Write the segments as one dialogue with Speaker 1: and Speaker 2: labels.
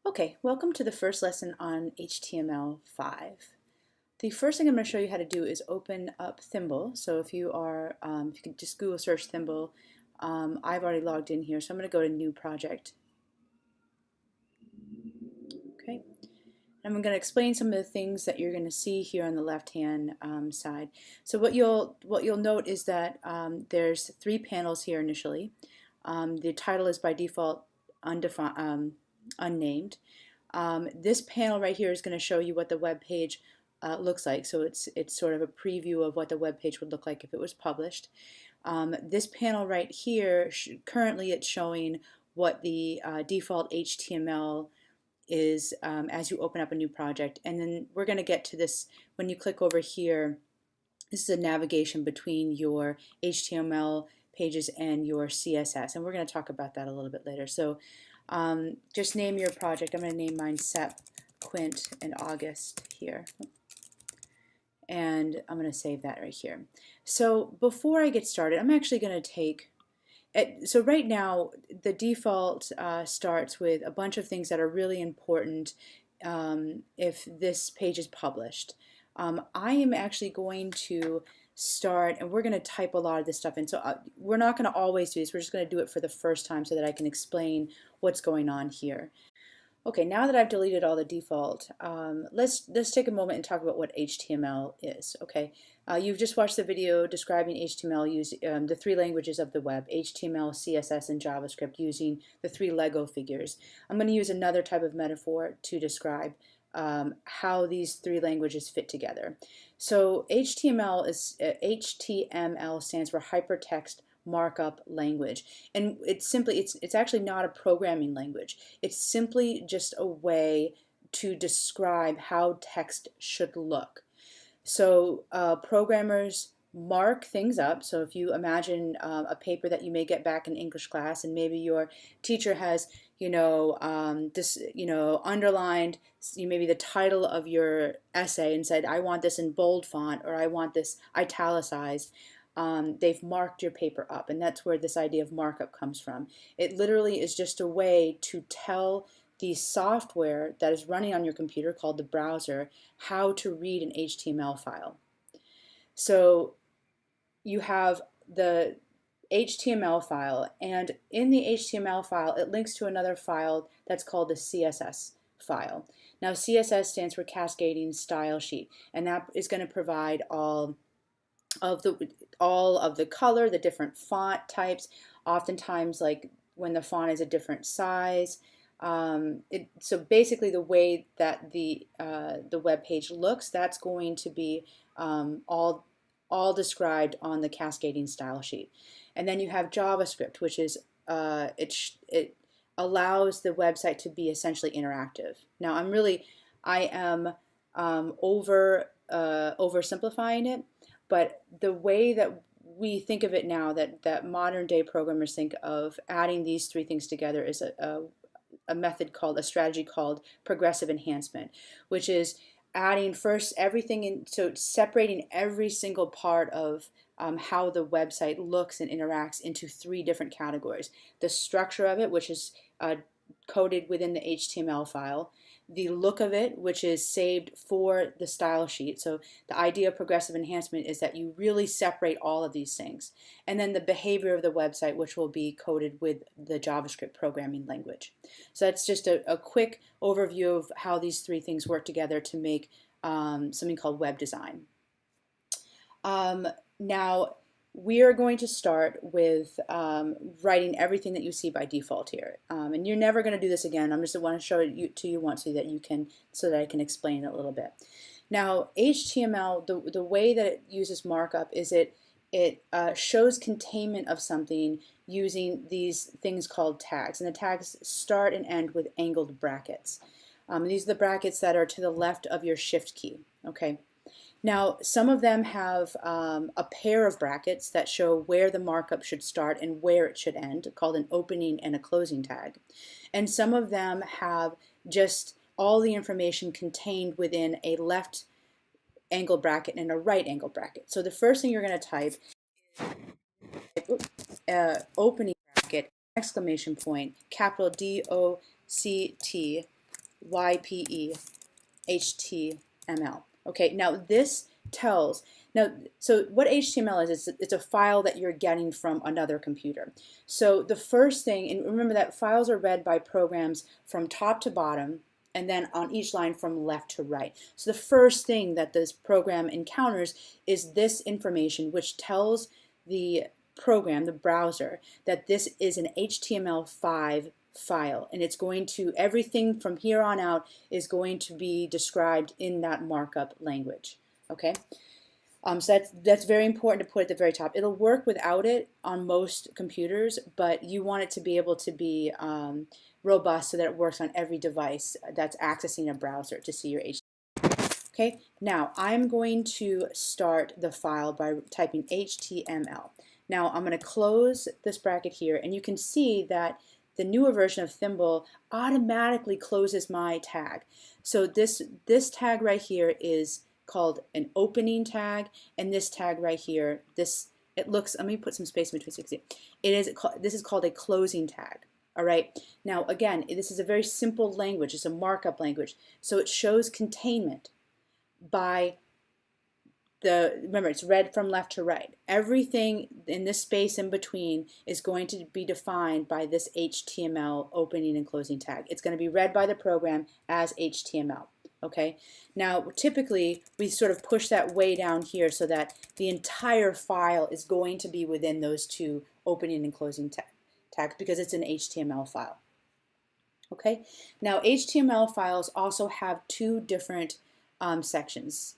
Speaker 1: Okay, welcome to the first lesson on HTML5. The first thing I'm going to show you how to do is open up Thimble. So if you can just Google search Thimble, I've already logged in here, so I'm going to go to New Project. Okay, and I'm going to explain some of the things that you're going to see here on the left-hand side. So what you'll note is that there's three panels here initially. The title is by default unnamed. This panel right here is going to show you what the web page looks like. So it's sort of a preview of what the web page would look like if it was published. This panel right here, currently it's showing what the default HTML is as you open up a new project. And then we're going to get to this when you click over here. This is a navigation between your HTML pages and your CSS, and we're going to talk about that a little bit later. So just name your project. I'm going to name mine Sep, Quint, and August here. And I'm going to save that right here. So before I get started, I'm actually going to take so right now the default starts with a bunch of things that are really important if this page is published. I am actually going to start, and we're going to type a lot of this stuff in. So we're not going to always do this. We're just going to do it for the first time so that I can explain what's going on here. Okay, now that I've deleted all the default, let's take a moment and talk about what HTML is. Okay, you've just watched the video describing HTML using the three languages of the web: HTML, CSS, and JavaScript, using the three Lego figures. I'm going to use another type of metaphor to describe how these three languages fit together. So HTML stands for Hypertext Markup Language, and it's actually not a programming language. It's simply just a way to describe how text should look. So programmers mark things up. So if you imagine a paper that you may get back in English class, and maybe your teacher has underlined maybe the title of your essay and said, I want this in bold font, or I want this italicized. They've marked your paper up, and that's where this idea of markup comes from. It literally is just a way to tell the software that is running on your computer, called the browser, how to read an HTML file. So you have the HTML file, and in the HTML file it links to another file that's called the CSS file. Now CSS stands for Cascading Style Sheet, and that is going to provide all of the color, the different font types, oftentimes like when the font is a different size. So basically the way that the web page looks, that's going to be all described on the Cascading Style Sheet. And then you have JavaScript, which is it allows the website to be essentially interactive. Now I am oversimplifying it, but the way that we think of it now, that modern day programmers think of adding these three things together, is a strategy called progressive enhancement, which is adding first everything in, so separating every single part of how the website looks and interacts into three different categories. The structure of it, which is coded within the HTML file; the look of it, which is saved for the style sheet. So the idea of progressive enhancement is that you really separate all of these things. And then the behavior of the website, which will be coded with the JavaScript programming language. So that's just a quick overview of how these three things work together to make something called web design. Now, we are going to start with writing everything that you see by default here, and you're never going to do this again. I'm just want to show it to you once so that I can explain it a little bit. Now, HTML, the way that it uses markup is it shows containment of something using these things called tags, and the tags start and end with angled brackets. These are the brackets that are to the left of your shift key. Okay. Now, some of them have a pair of brackets that show where the markup should start and where it should end, called an opening and a closing tag. And some of them have just all the information contained within a left angle bracket and a right angle bracket. So the first thing you're going to type is opening bracket, exclamation point, capital DOCT, YPE HTML. Okay, now this tells, now, so what HTML is, it's a file that you're getting from another computer. So the first thing, and remember that files are read by programs from top to bottom, and then on each line from left to right. So the first thing that this program encounters is this information, which tells the program, the browser, that this is an HTML5 file, and it's going to, everything from here on out is going to be described in that markup language. Okay, so that's very important to put at the very top. It'll work without it on most computers, but you want it to be able to be robust so that it works on every device that's accessing a browser to see your HTML. Okay, now I'm going to start the file by typing HTML. Now I'm going to close this bracket here, and you can see that the newer version of Thimble automatically closes my tag. So this tag right here is called an opening tag, and this tag right here, it looks, let me put some space in between so you can see. This is called a closing tag. All right. Now again, this is a very simple language. It's a markup language, so it shows containment by remember, it's read from left to right. Everything in this space in between is going to be defined by this HTML opening and closing tag. It's going to be read by the program as HTML. Okay. Now, typically, we sort of push that way down here so that the entire file is going to be within those two opening and closing tags because it's an HTML file. Okay. Now, HTML files also have two different sections.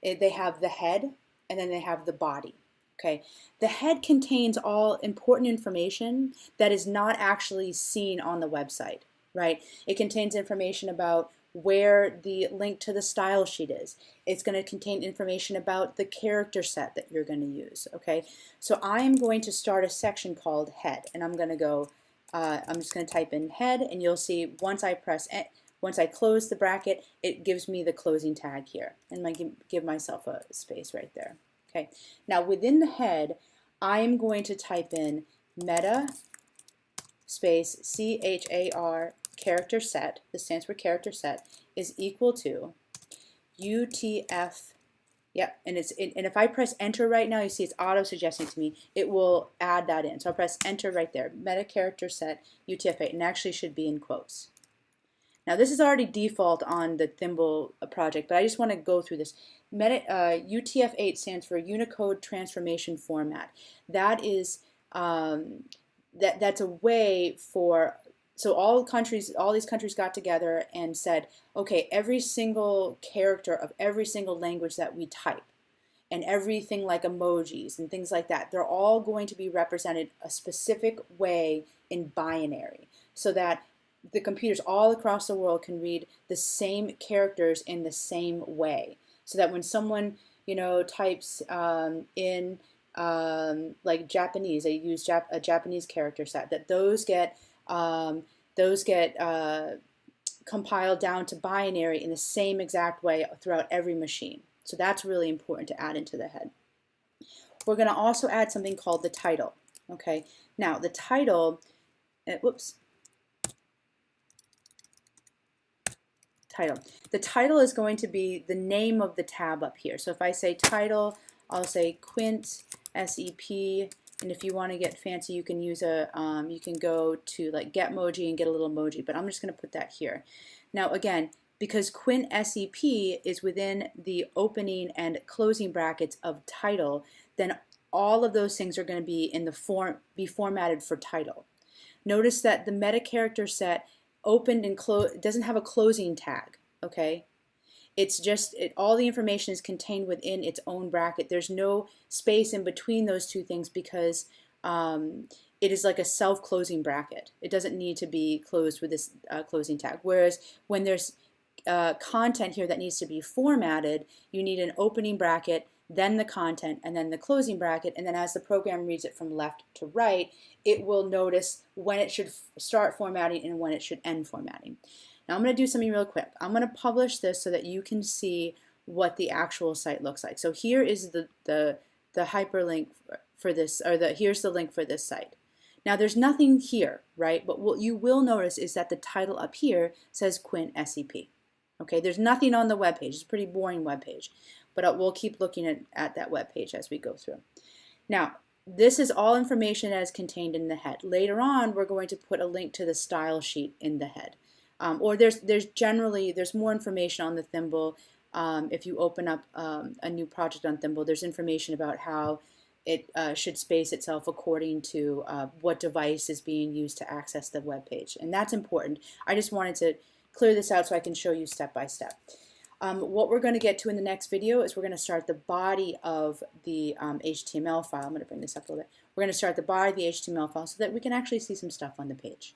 Speaker 1: They have the head, and then they have the body. Okay, the head contains all important information that is not actually seen on the website, right? It contains information about where the link to the style sheet is. It's going to contain information about the character set that you're going to use. Okay, so I'm going to start a section called head, and I'm going to go. I'm just going to type in head, and you'll see once I close the bracket, it gives me the closing tag here, and I give myself a space right there. Okay. Now within the head, I am going to type in meta space CHAR character set. This stands for character set is equal to UTF. Yep, and if I press enter right now, you see it's auto suggesting to me. It will add that in. So I'll press enter right there. Meta character set UTF-8, and actually should be in quotes. Now this is already default on the Thimble project, but I just want to go through this. UTF-8 stands for Unicode Transformation Format. That is that's a way for, so all these countries got together and said, okay, every single character of every single language that we type, and everything like emojis and things like that, they're all going to be represented a specific way in binary, so that the computers all across the world can read the same characters in the same way, so that when someone types in like Japanese, they use a Japanese character set, that those get compiled down to binary in the same exact way throughout every machine. So that's really important to add into the head. We're going to also add something called the title. Okay, now the title, title. The title is going to be the name of the tab up here. So if I say title, I'll say Quint SEP, and if you want to get fancy, you can use you can go to like Getmoji and get a little emoji, but I'm just going to put that here. Now again, because Quint SEP is within the opening and closing brackets of title, then all of those things are going to be in the formatted for title. Notice that the meta character set opened and closed doesn't have a closing tag. Okay, it's just all the information is contained within its own bracket. There's no space in between those two things because it is like a self-closing bracket. It doesn't need to be closed with this closing tag. Whereas when there's content here that needs to be formatted, you need an opening bracket, then the content, and then the closing bracket, and then as the program reads it from left to right, it will notice when it should start formatting and when it should end formatting. Now I'm going to do something real quick. I'm going to publish this so that you can see what the actual site looks like. So here is the hyperlink for this, or here's the link for this site. Now there's nothing here, right? But what you will notice is that the title up here says Quint SCP. Okay, there's nothing on the web page. It's a pretty boring web page, but we'll keep looking at that web page as we go through. Now, this is all information that is contained in the head. Later on, we're going to put a link to the style sheet in the head. Or there's more information on the thimble. If you open up a new project on Thimble, there's information about how it should space itself according to what device is being used to access the web page. And that's important. I just wanted to clear this out so I can show you step by step. What we're going to get to in the next video is we're going to start the body of the HTML file. I'm going to bring this up a little bit. We're going to start the body of the HTML file so that we can actually see some stuff on the page.